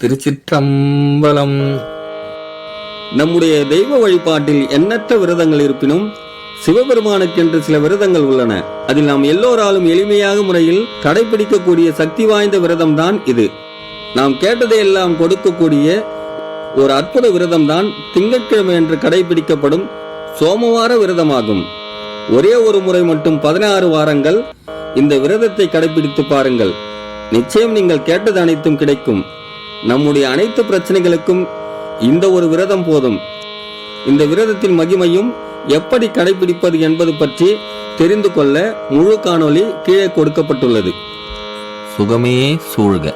திருச்சிற்றம்பலம். நம்முடைய தெய்வ வழிபாட்டில் எண்ணற்ற விரதங்கள் இருப்பினும் சிவபெருமானுக்கென்று சில விரதங்கள் உள்ளன. அதில் நாம் எல்லோராலும் எளிமையாக முறையில் கடைபிடிக்கக்கூடிய சக்தி வாய்ந்த விரதம் தான் இது. நாம் கேட்டதையெல்லாம் கொடுக்கக்கூடிய ஒரு அற்புத விரதம் தான் திங்கட்கிழமை என்று கடைபிடிக்கப்படும் சோமவார விரதமாகும். ஒரே ஒரு முறை மட்டும் 16 வாரங்கள் இந்த விரதத்தை கடைபிடித்து பாருங்கள். நிச்சயம் நீங்கள் கேட்டது அனைத்தும் கிடைக்கும். நம்முடைய அனைத்து பிரச்சனைகளுக்கும் இந்த ஒரு விரதம் போதும். இந்த விரதத்தின் மகிமையும் எப்படி கடைபிடிப்பது என்பது பற்றி தெரிந்து கொள்ள முழு காணொளி கீழே கொடுக்கப்பட்டுள்ளது. சுகமே சூழ்க.